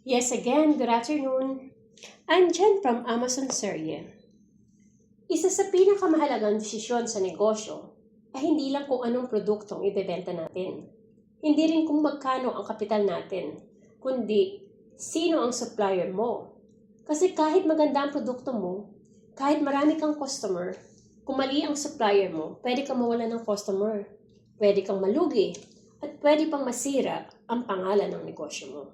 Yes, again, good afternoon. I'm Jen from Amazon Serye. Isa sa pinakamahalagang desisyon sa negosyo ay hindi lang kung anong produktong ibebenta natin. Hindi rin kung magkano ang kapital natin, kundi sino ang supplier mo. Kasi kahit maganda ang produkto mo, kahit marami kang customer, kung mali ang supplier mo, pwede kang mawala ng customer, pwede kang malugi, at pwede pang masira ang pangalan ng negosyo mo.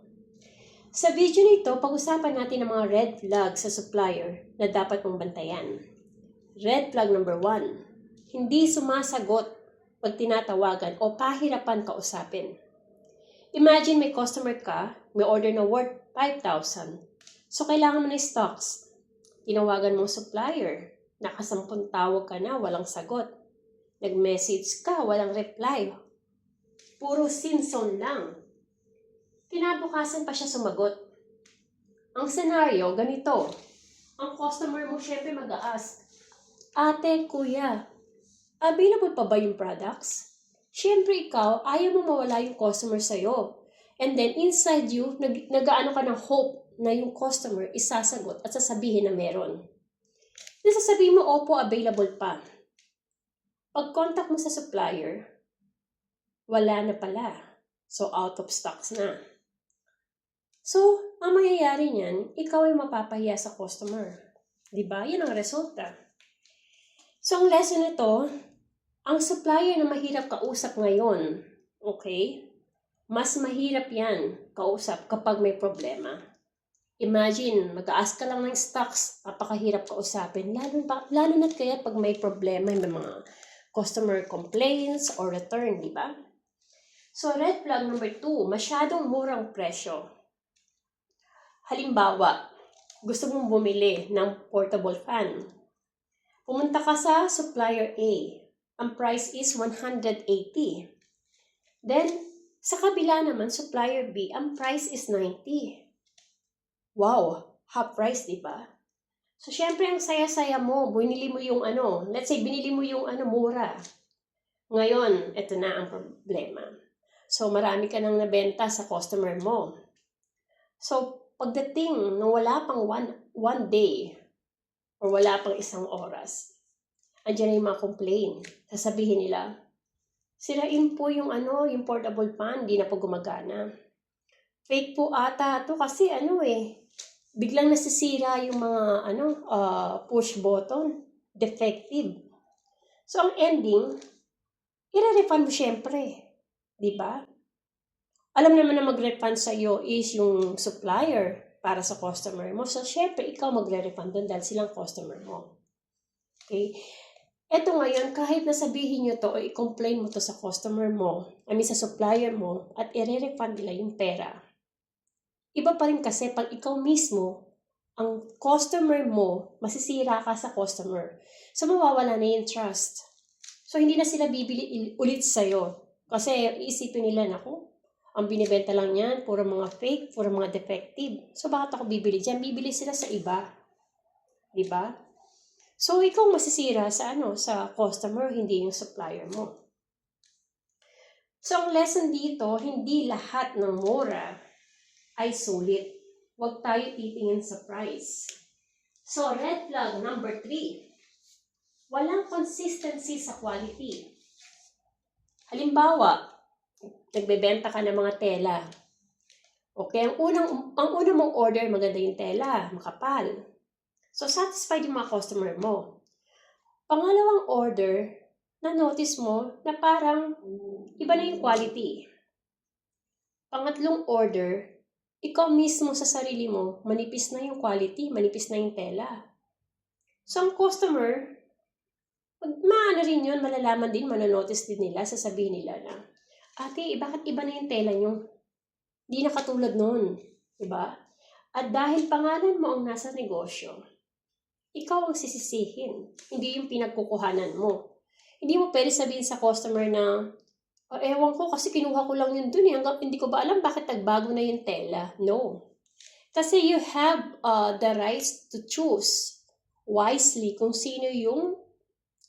Sa video nito, pag-usapan natin ang mga red flag sa supplier na dapat mong bantayan. Red flag number 1, hindi sumasagot pag tinatawagan o pahirapan kausapin. Imagine may customer ka, may order na worth 5,000. So kailangan mo na stocks. Tinawagan mong supplier, nakasampung tawag ka na, walang sagot. Nag-message ka, walang reply. Puro sinson lang. Kinabukasan pa siya sumagot. Ang senaryo, ganito. Ang customer mo syempre mag-a-ask, Ate, Kuya, available pa ba yung products? Syempre ikaw, ayaw mo mawala yung customer sa'yo. And then inside you, nag-aano ka ng hope na yung customer isasagot at sasabihin na meron. Nasasabihin mo, opo, available pa. Pag contact mo sa supplier, wala na pala. So out of stocks na. So, ang mangyayari niyan, ikaw ay mapapahiya sa customer. Diba? Yan ang resulta. So, ang lesson nito, ang supplier na mahirap kausap ngayon, okay? Mas mahirap yan kausap kapag may problema. Imagine, mag-a-ask ka lang ng stocks, napakahirap kausapin. Lalo na kaya pag may problema, may mga customer complaints or return, diba? So, red flag number 2, masyadong murang presyo. Halimbawa, gusto mong bumili ng portable fan. Pumunta ka sa supplier A. Ang price is 180. Then, sa kabila naman, supplier B, ang price is 90. Wow, half price, di ba? So, syempre, ang saya-saya mo, binili mo yung let's say, binili mo yung mura. Ngayon, ito na ang problema. So, marami ka nang nabenta sa customer mo. So, pagdating nung wala pang one day or wala pang isang oras, andyan na yung mga complain. Sasabihin nila, sirain po yung yung portable fan, di na po gumagana. Fake po ata to kasi biglang nasisira yung mga push button, defective. So, ang ending, i-refund mo syempre. Di ba? Alam naman na mag-refund sa iyo is yung supplier para sa customer mo. So, syempre, ikaw magre-refund doon dahil silang customer mo. Okay? Eto ngayon, kahit nasabihin nyo to o i-complain mo to sa customer mo, sa supplier mo, at i-refund nila yung pera. Iba pa rin kasi pag ikaw mismo, ang customer mo, masisira ka sa customer. So, mawawala na yung trust. So, hindi na sila bibili ulit sa'yo. Kasi iisipin nila, ang binibenta lang yan, puro mga fake, puro mga defective. So, bakit ako bibili dyan? Bibili sila sa iba. Diba? So, ikaw masisira sa customer, hindi yung supplier mo. So, ang lesson dito, hindi lahat ng mura ay sulit. Huwag tayo titingin sa price. So, red flag number 3. Walang consistency sa quality. Halimbawa, nagbebenta ka ng mga tela. Okay, ang unang mong order, maganda yung tela, makapal. So, satisfied yung mga customer mo. Pangalawang order, na-notice mo na parang iba na yung quality. Pangatlong order, ikaw mismo sa sarili mo, manipis na yung quality, manipis na yung tela. So, ang customer, rin yun, malalaman din, manonotice din nila, sasabihin nila na, Ate, bakit iba na yung tela nyo? Di na katulad nun. Diba? At dahil pangalan mo ang nasa negosyo, ikaw ang sisisihin. Hindi yung pinagkukuhanan mo. Hindi mo pwede sabihin sa customer na, ewan ko kasi kinuha ko lang yun dun. Hanggang hindi ko ba alam bakit nagbago na yung tela? No. Kasi you have the rights to choose wisely kung sino yung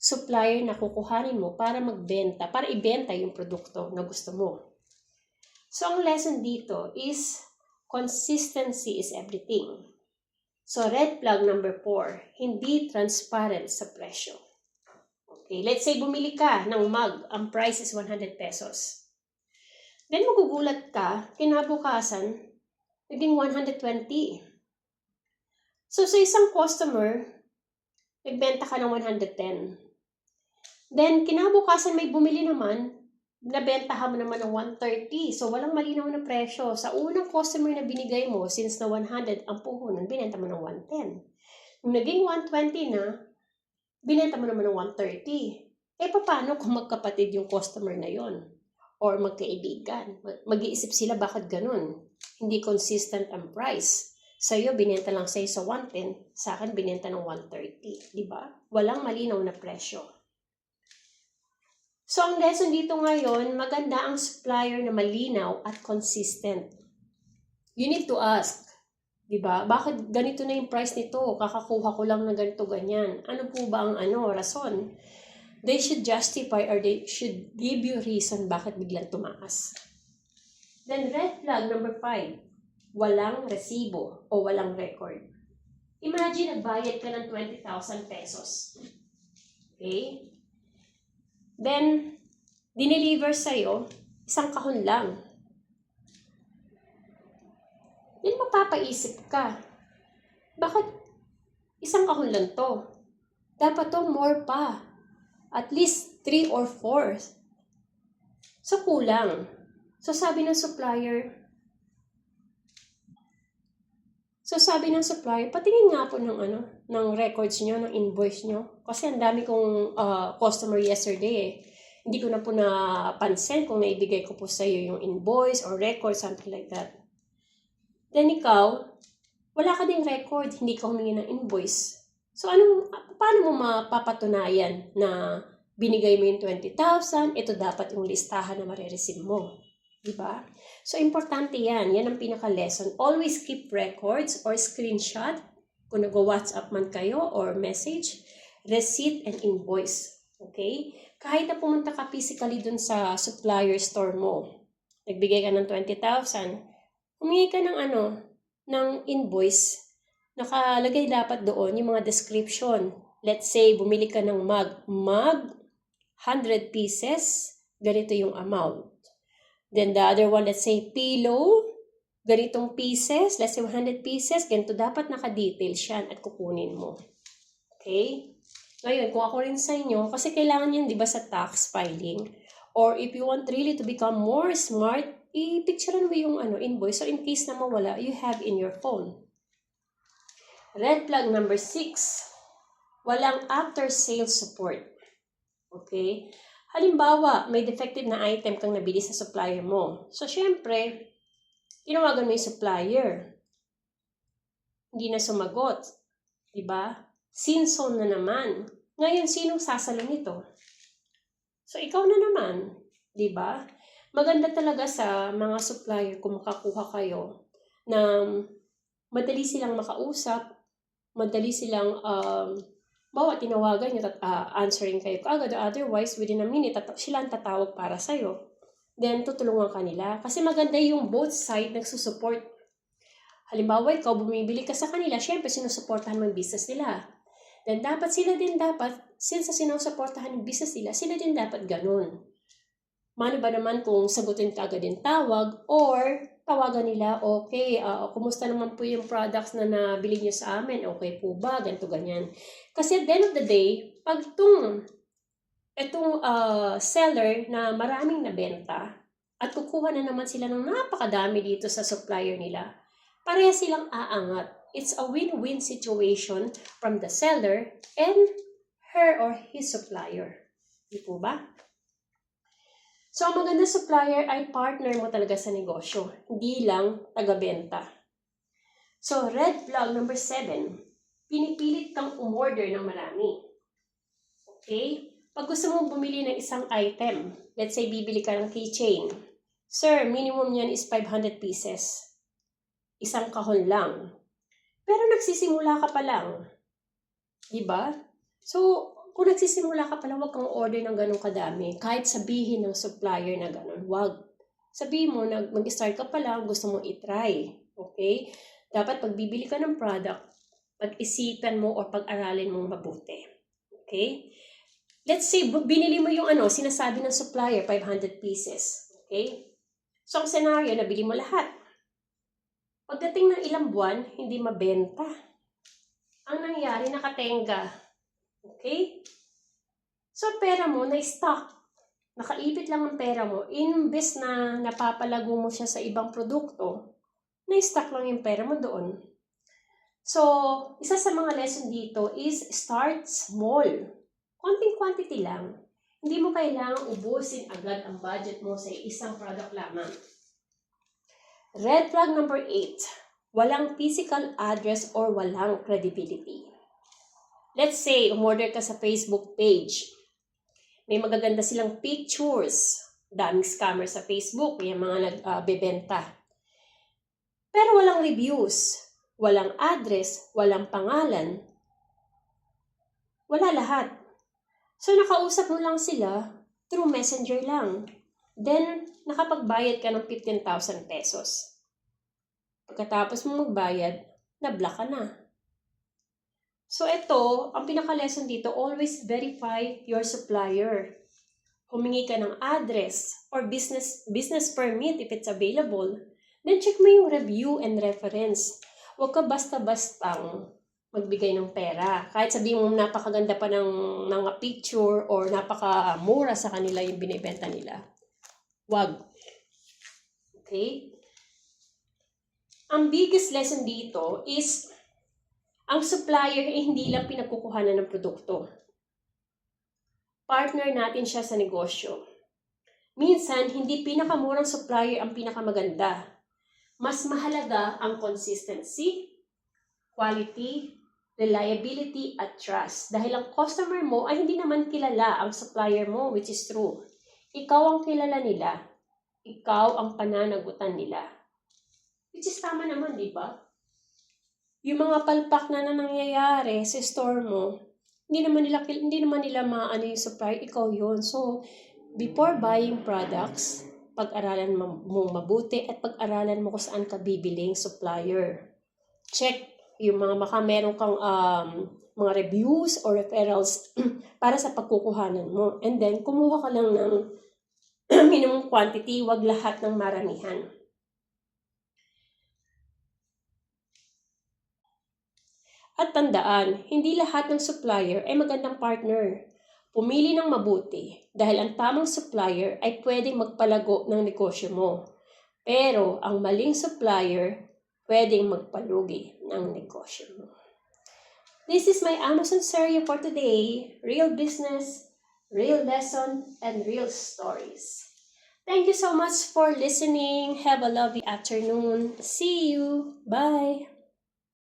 supplier na kukuhanin mo para magbenta, para ibenta yung produkto na gusto mo. So, ang lesson dito is consistency is everything. So, red flag number 4, hindi transparent sa presyo. Okay, let's say bumili ka ng mug, ang price is 100 pesos. Then magugulat ka, kinabukasan, naging 120. So, sa isang customer, nagbenta ka ng 110. Then, kinabukasan may bumili naman, nabentahan mo naman ng 130. So, walang malinaw na presyo. Sa unang customer na binigay mo, since na 100 ang puhunan, binenta mo ng 110. Nung naging 120 na, binenta mo naman ng 130. Paano kung magkapatid yung customer na yon? Or magkaibigan? Mag-iisip sila bakit ganun? Hindi consistent ang price. Sa'yo, binenta lang sa'yo sa 110. Sa akin, binenta ng 130. Diba? Walang malinaw na presyo. So, ang lesson dito ngayon, maganda ang supplier na malinaw at consistent. You need to ask, di ba? Bakit ganito na yung price nito? Kakakuha ko lang na ganito, ganyan. Ano po ba ang rason? They should justify or they should give you reason bakit biglang tumaas. Then, red flag number 5, walang resibo o walang record. Imagine, nagbayad ka ng 20,000 pesos. Okay? Then, dineliver sa'yo, isang kahon lang. Then, mapapaisip ka, bakit isang kahon lang to? Dapat to more pa. At least 3 or 4. So, kulang. So, sabi ng supplier, patingin nga po ng records nyo, ng invoice nyo. Kasi ang dami kong customer yesterday Hindi ko na po napansin kung naibigay ko po sa iyo yung invoice or record, something like that. Then ikaw, wala ka ding record, hindi ka humingi ng invoice. So paano mo mapapatunayan na binigay mo yung 20,000, ito dapat yung listahan na marireceive mo. Diba? So, importante yan. Yan ang pinaka-lesson. Always keep records or screenshot kung nag-WhatsApp man kayo or message, receipt and invoice. Okay? Kahit na pumunta ka physically dun sa supplier store mo, nagbigay ka ng 20,000, humingi ka ng invoice, nakalagay dapat doon yung mga description. Let's say, bumili ka ng mug, 100 pieces, ganito yung amount. Then the other one, let's say pillow, ganitong pieces, let's say 100 pieces, ganito dapat naka-details yan at kukunin mo. Okay? Ngayon, kung ako rin sa inyo, kasi kailangan yan, di ba, sa tax filing, or if you want really to become more smart, i-picturean mo yung invoice. So in case na mawala, you have in your phone. Red flag number 6, walang after-sales support. Okay? Halimbawa, may defective na item kang nabili sa supplier mo. So, syempre, tinawagan mo yung supplier. Hindi na sumagot. Diba? Sinson na naman. Ngayon, sinong sasalo nito? So, ikaw na naman. Diba? Maganda talaga sa mga supplier kung makakuha kayo na madali silang makausap, madali silang bawa tinawagan nyo, answering kayo agad, otherwise, within a minute, sila ang tatawag para sa'yo. Then, tutulungan ka nila. Kasi maganda yung both side nagsusupport. Halimbawa, ikaw bumibili ka sa kanila, syempre, sinusuportahan mo yung business nila. Then, since sinusuportahan yung business nila, sila din dapat ganun. Mano ba naman kung sagutin ka agad yung tawag, or tawagan nila, okay, kumusta naman po yung products na nabili nyo sa amin? Okay po ba? Ganito, ganyan. Kasi at the end of the day, pag itong seller na maraming nabenta, at kukuha na naman sila ng napakadami dito sa supplier nila, pareha silang aangat. It's a win-win situation from the seller and her or his supplier. Di po ba? So, ang maganda supplier ay partner mo talaga sa negosyo, hindi lang taga-benta. So, red flag number 7, pinipilit kang umorder ng marami. Okay? Pag gusto mong bumili ng isang item, let's say bibili ka ng keychain. Sir, minimum yan is 500 pieces. Isang kahon lang. Pero nagsisimula ka pa lang. Diba? So, kung nagsisimula ka pala, huwag kang order ng ganun kadami. Kahit sabihin ng supplier na ganun, huwag. Sabihin mo, mag-start ka pa lang, gusto mong itry. Okay? Dapat pag bibili ka ng product, pag-isipan mo o pag-aralin mong mabuti. Okay? Let's say, binili mo yung sinasabi ng supplier, 500 pieces. Okay? So, ang scenario, nabili mo lahat. Pagdating ng ilang buwan, hindi mabenta. Ang nangyari, nakatenga. Okay? So, pera mo, na-stock. Nakaipit lang ang pera mo. Imbes na napapalago mo siya sa ibang produkto, na-stock lang yung pera mo doon. So, isa sa mga lesson dito is start small. Konting quantity lang. Hindi mo kailangang ubusin agad ang budget mo sa isang product lamang. Red flag number 8. Walang physical address or walang credibility. Let's say, umorder ka sa Facebook page. May magaganda silang pictures. Daming scammer sa Facebook, yung mga nagbebenta. Pero walang reviews, walang address, walang pangalan. Wala lahat. So, nakausap mo lang sila through messenger lang. Then, nakapagbayad ka ng 15,000 pesos. Pagkatapos mo magbayad, na-block ka na. So, ito, ang pinaka-lesson dito, always verify your supplier. Humingi ka ng address or business permit if it's available. Then, check mo yung review and reference. Huwag ka basta-bastang magbigay ng pera. Kahit sabihin mo napakaganda pa ng mga picture or napakamura sa kanila yung binibenta nila. Wag. Okay? Ang biggest lesson dito is ang supplier ay hindi lang pinagkukuhanan ng produkto. Partner natin siya sa negosyo. Minsan, hindi pinakamurang supplier ang pinakamaganda. Mas mahalaga ang consistency, quality, reliability, at trust. Dahil ang customer mo ay hindi naman kilala ang supplier mo, which is true. Ikaw ang kilala nila. Ikaw ang pananagutan nila. Which is tama naman, di ba? Yung mga palpak na nangyayari sa store mo, hindi naman nila maano yung supplier, ikaw yun. So, before buying products, pag-aralan mo mabuti at pag-aralan mo kung saan ka bibiling supplier. Check yung mga meron kang mga reviews or referrals para sa pagkukuhanan mo. And then, kumuha ka lang ng minimum quantity, wag lahat ng maramihan. At tandaan, hindi lahat ng supplier ay magandang partner. Pumili ng mabuti dahil ang tamang supplier ay pwedeng magpalago ng negosyo mo. Pero ang maling supplier pwedeng magpalugi ng negosyo mo. This is my Amazon series for today. Real business, real lesson, and real stories. Thank you so much for listening. Have a lovely afternoon. See you. Bye.